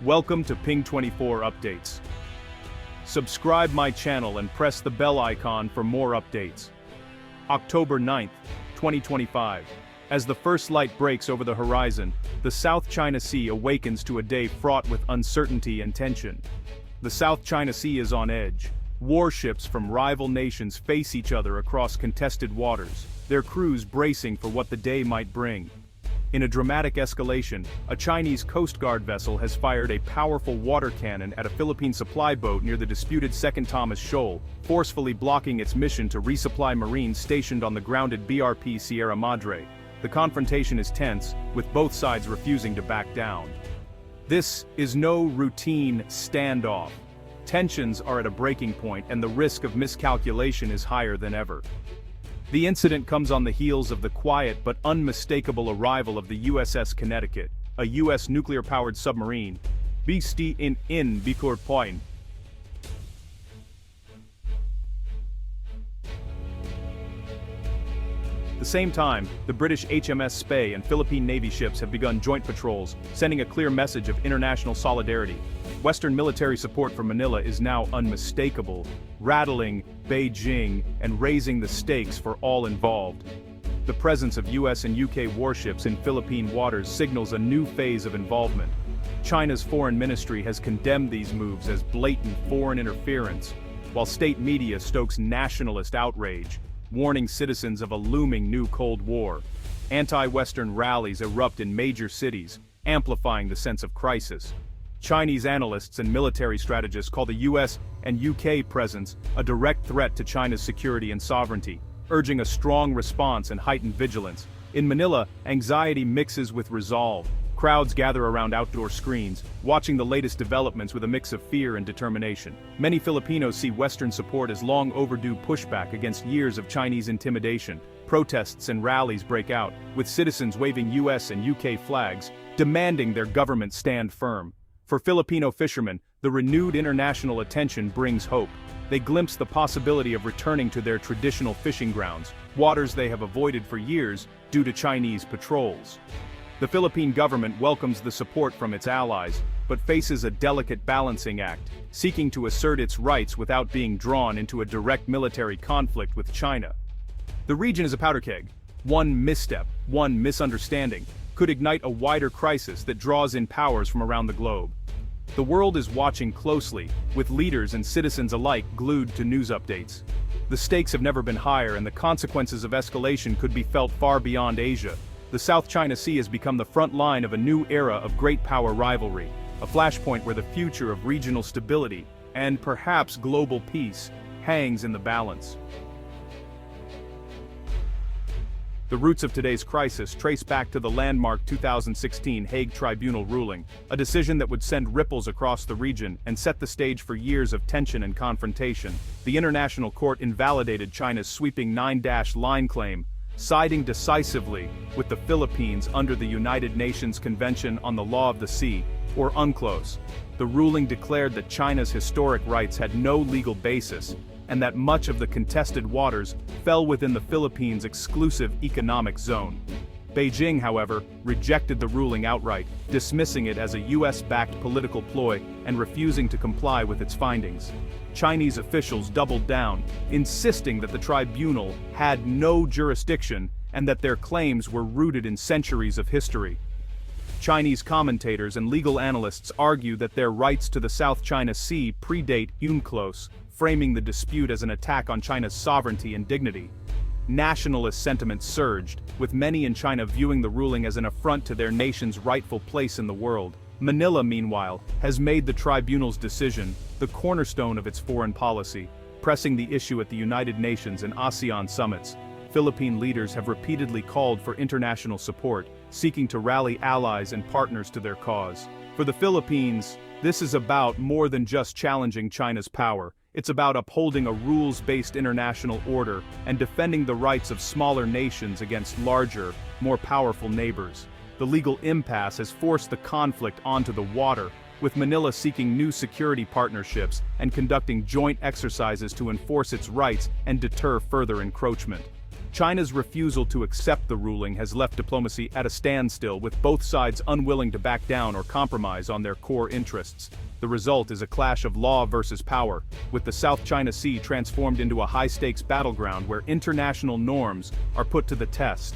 Welcome to Ping24 Updates. Subscribe my channel and press the bell icon for more updates. October 9th, 2025. As the first light breaks over the horizon, the South China Sea awakens to a day fraught with uncertainty and tension. The South China Sea is on edge. Warships from rival nations face each other across contested waters, their crews bracing for what the day might bring. In a dramatic escalation, a Chinese Coast Guard vessel has fired a powerful water cannon at a Philippine supply boat near the disputed Second Thomas Shoal, forcefully blocking its mission to resupply Marines stationed on the grounded BRP Sierra Madre. The confrontation is tense, with both sides refusing to back down. This is no routine standoff. Tensions are at a breaking point and the risk of miscalculation is higher than ever. The incident comes on the heels of the quiet but unmistakable arrival of the USS Connecticut, a U.S. nuclear-powered submarine, based in Bikur Point. At the same time, the British HMS Spey and Philippine Navy ships have begun joint patrols, sending a clear message of international solidarity. Western military support for Manila is now unmistakable, rattling Beijing and raising the stakes for all involved. The presence of US and UK warships in Philippine waters signals a new phase of involvement. China's foreign ministry has condemned these moves as blatant foreign interference, while state media stokes nationalist outrage, warning citizens of a looming new Cold War. Anti-Western rallies erupt in major cities, amplifying the sense of crisis. Chinese analysts and military strategists call the US and UK presence a direct threat to China's security and sovereignty, urging a strong response and heightened vigilance. In Manila, anxiety mixes with resolve. Crowds gather around outdoor screens, watching the latest developments with a mix of fear and determination. Many Filipinos see Western support as long overdue pushback against years of Chinese intimidation. Protests and rallies break out, with citizens waving US and UK flags, demanding their government stand firm. For Filipino fishermen, the renewed international attention brings hope. They glimpse the possibility of returning to their traditional fishing grounds, waters they have avoided for years due to Chinese patrols. The Philippine government welcomes the support from its allies, but faces a delicate balancing act, seeking to assert its rights without being drawn into a direct military conflict with China. The region is a powder keg. One misstep, one misunderstanding, could ignite a wider crisis that draws in powers from around the globe. The world is watching closely, with leaders and citizens alike glued to news updates. The stakes have never been higher and the consequences of escalation could be felt far beyond Asia. The South China Sea has become the front line of a new era of great power rivalry, a flashpoint where the future of regional stability, and perhaps global peace, hangs in the balance. The roots of today's crisis trace back to the landmark 2016 Hague Tribunal ruling, a decision that would send ripples across the region and set the stage for years of tension and confrontation. The International Court invalidated China's sweeping 9-line claim, siding decisively with the Philippines under the United Nations Convention on the Law of the Sea, or UNCLOS. The ruling declared that China's historic rights had no legal basis, and that much of the contested waters fell within the Philippines' exclusive economic zone. Beijing, however, rejected the ruling outright, dismissing it as a US-backed political ploy and refusing to comply with its findings. Chinese officials doubled down, insisting that the tribunal had no jurisdiction and that their claims were rooted in centuries of history. Chinese commentators and legal analysts argue that their rights to the South China Sea predate UNCLOS, framing the dispute as an attack on China's sovereignty and dignity. Nationalist sentiment surged, with many in China viewing the ruling as an affront to their nation's rightful place in the world. Manila, meanwhile, has made the tribunal's decision the cornerstone of its foreign policy, pressing the issue at the United Nations and ASEAN summits. Philippine leaders have repeatedly called for international support, seeking to rally allies and partners to their cause. For the Philippines, this is about more than just challenging China's power. It's about upholding a rules-based international order and defending the rights of smaller nations against larger, more powerful neighbors. The legal impasse has forced the conflict onto the water, with Manila seeking new security partnerships and conducting joint exercises to enforce its rights and deter further encroachment. China's refusal to accept the ruling has left diplomacy at a standstill, with both sides unwilling to back down or compromise on their core interests. The result is a clash of law versus power, with the South China Sea transformed into a high-stakes battleground where international norms are put to the test.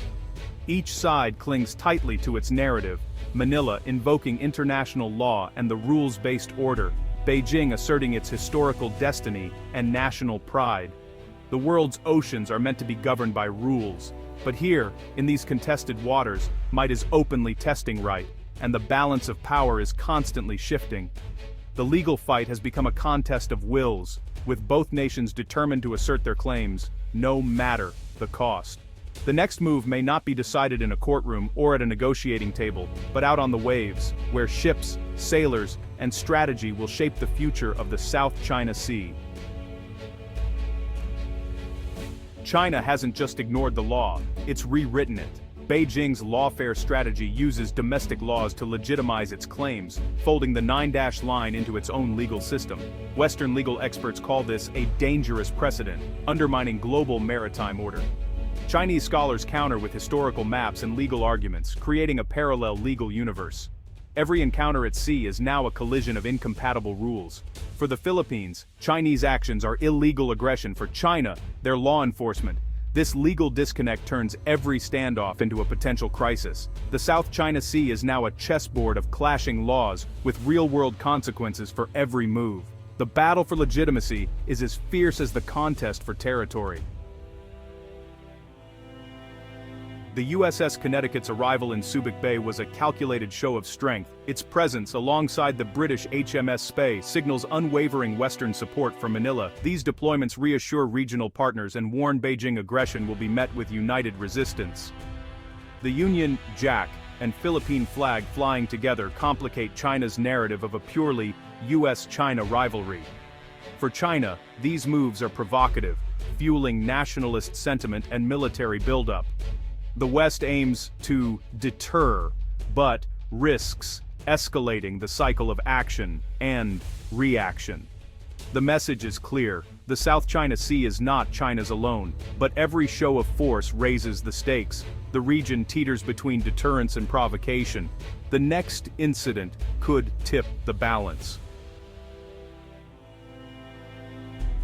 Each side clings tightly to its narrative, Manila invoking international law and the rules-based order, Beijing asserting its historical destiny and national pride. The world's oceans are meant to be governed by rules, but here, in these contested waters, might is openly testing right, and the balance of power is constantly shifting. The legal fight has become a contest of wills, with both nations determined to assert their claims, no matter the cost. The next move may not be decided in a courtroom or at a negotiating table, but out on the waves, where ships, sailors, and strategy will shape the future of the South China Sea. China hasn't just ignored the law, it's rewritten it. Beijing's lawfare strategy uses domestic laws to legitimize its claims, folding the nine-dash line into its own legal system. Western legal experts call this a dangerous precedent, undermining global maritime order. Chinese scholars counter with historical maps and legal arguments, creating a parallel legal universe. Every encounter at sea is now a collision of incompatible rules. For the Philippines, Chinese actions are illegal aggression. For China, their law enforcement. This legal disconnect turns every standoff into a potential crisis. The South China Sea is now a chessboard of clashing laws, with real-world consequences for every move. The battle for legitimacy is as fierce as the contest for territory. The USS Connecticut's arrival in Subic Bay was a calculated show of strength. Its presence alongside the British HMS Spey signals unwavering Western support for Manila. These deployments reassure regional partners and warn Beijing aggression will be met with united resistance. The Union Jack and Philippine flag flying together complicate China's narrative of a purely US-China rivalry. For China, these moves are provocative, fueling nationalist sentiment and military buildup. The West aims to deter, but risks escalating the cycle of action and reaction. The message is clear: the South China Sea is not China's alone, but every show of force raises the stakes. The region teeters between deterrence and provocation. The next incident could tip the balance.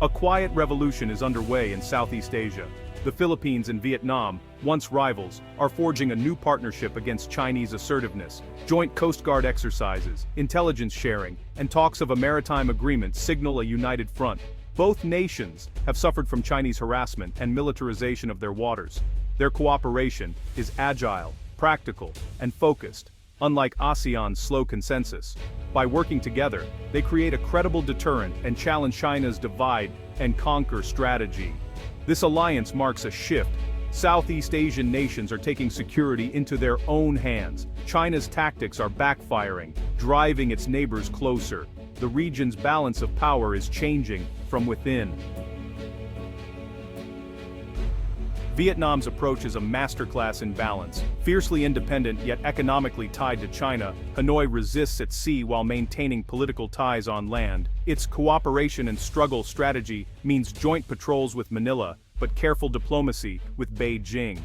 A quiet revolution is underway in Southeast Asia. The Philippines and Vietnam, once rivals, are forging a new partnership against Chinese assertiveness. Joint Coast Guard exercises, intelligence sharing, and talks of a maritime agreement signal a united front. Both nations have suffered from Chinese harassment and militarization of their waters. Their cooperation is agile, practical, and focused, unlike ASEAN's slow consensus. By working together, they create a credible deterrent and challenge China's divide-and-conquer strategy. This alliance marks a shift. Southeast Asian nations are taking security into their own hands. China's tactics are backfiring, driving its neighbors closer. The region's balance of power is changing from within. Vietnam's approach is a masterclass in balance. Fiercely independent yet economically tied to China, Hanoi resists at sea while maintaining political ties on land. Its cooperation and struggle strategy means joint patrols with Manila, but careful diplomacy with Beijing.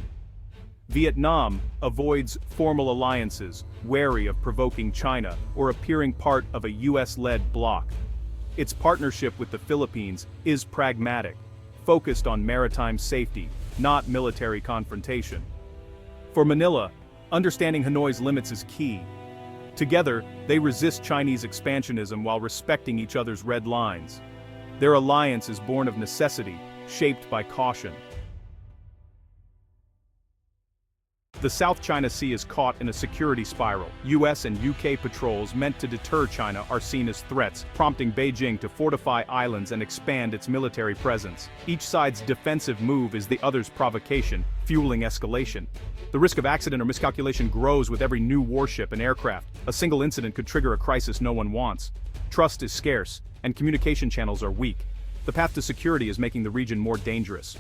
Vietnam avoids formal alliances, wary of provoking China or appearing part of a US-led bloc. Its partnership with the Philippines is pragmatic, focused on maritime safety, not military confrontation. For Manila, understanding Hanoi's limits is key. Together, they resist Chinese expansionism while respecting each other's red lines. Their alliance is born of necessity, shaped by caution. The South China Sea is caught in a security spiral. US and UK patrols meant to deter China are seen as threats, prompting Beijing to fortify islands and expand its military presence. Each side's defensive move is the other's provocation, fueling escalation. The risk of accident or miscalculation grows with every new warship and aircraft. A single incident could trigger a crisis no one wants. Trust is scarce, and communication channels are weak. The path to security is making the region more dangerous.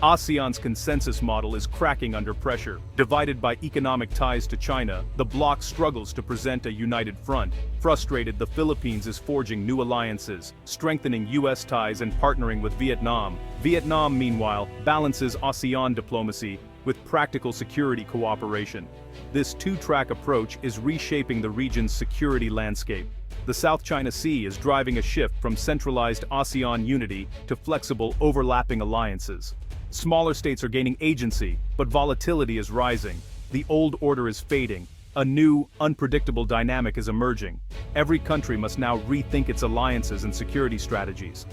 ASEAN's consensus model is cracking under pressure. Divided by economic ties to China, the bloc struggles to present a united front. Frustrated, the Philippines is forging new alliances, strengthening U.S. ties and partnering with Vietnam. Vietnam, meanwhile, balances ASEAN diplomacy with practical security cooperation. This two-track approach is reshaping the region's security landscape. The South China Sea is driving a shift from centralized ASEAN unity to flexible, overlapping alliances. Smaller states are gaining agency, but volatility is rising. The old order is fading. A new, unpredictable dynamic is emerging. Every country must now rethink its alliances and security strategies.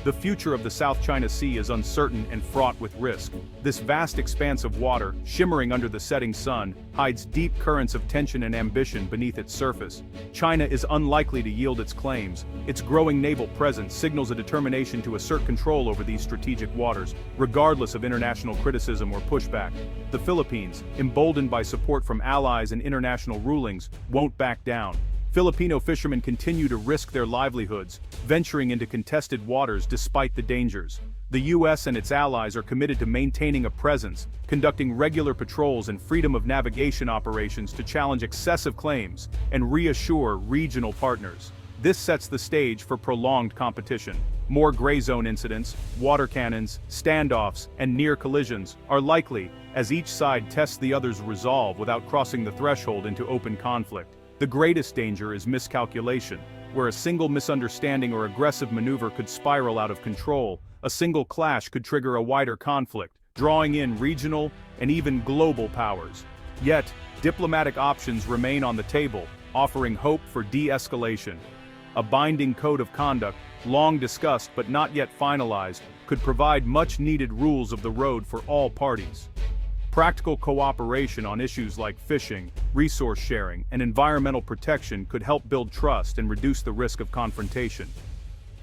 The future of the South China Sea is uncertain and fraught with risk. This vast expanse of water, shimmering under the setting sun, hides deep currents of tension and ambition beneath its surface. China is unlikely to yield its claims. Its growing naval presence signals a determination to assert control over these strategic waters, regardless of international criticism or pushback. The Philippines, emboldened by support from allies and international rulings, won't back down. Filipino fishermen continue to risk their livelihoods, venturing into contested waters despite the dangers. The U.S. and its allies are committed to maintaining a presence, conducting regular patrols and freedom of navigation operations to challenge excessive claims and reassure regional partners. This sets the stage for prolonged competition. More gray zone incidents, water cannons, standoffs, and near collisions are likely as each side tests the other's resolve without crossing the threshold into open conflict. The greatest danger is miscalculation, where a single misunderstanding or aggressive maneuver could spiral out of control. A single clash could trigger a wider conflict, drawing in regional and even global powers. Yet, diplomatic options remain on the table, offering hope for de-escalation. A binding code of conduct, long discussed but not yet finalized, could provide much-needed rules of the road for all parties. Practical cooperation on issues like fishing, resource sharing, and environmental protection could help build trust and reduce the risk of confrontation.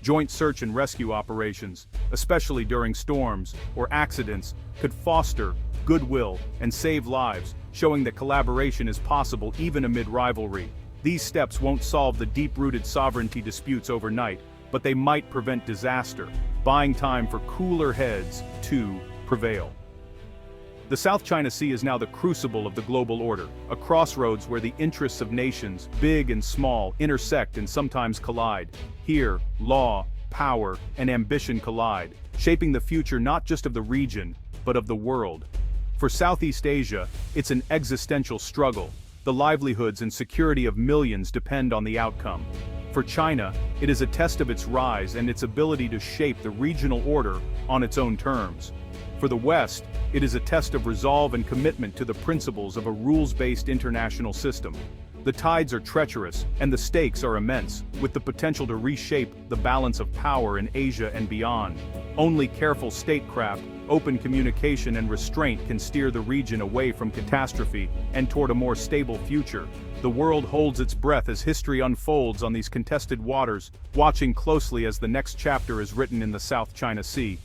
Joint search and rescue operations, especially during storms or accidents, could foster goodwill and save lives, showing that collaboration is possible even amid rivalry. These steps won't solve the deep-rooted sovereignty disputes overnight, but they might prevent disaster, buying time for cooler heads to prevail. The South China Sea is now the crucible of the global order, a crossroads where the interests of nations, big and small, intersect and sometimes collide. Here, law, power, and ambition collide, shaping the future not just of the region, but of the world. For Southeast Asia, it's an existential struggle. The livelihoods and security of millions depend on the outcome. For China, it is a test of its rise and its ability to shape the regional order on its own terms. For the West, it is a test of resolve and commitment to the principles of a rules-based international system. The tides are treacherous, and the stakes are immense, with the potential to reshape the balance of power in Asia and beyond. Only careful statecraft, open communication and restraint can steer the region away from catastrophe and toward a more stable future. The world holds its breath as history unfolds on these contested waters, watching closely as the next chapter is written in the South China Sea.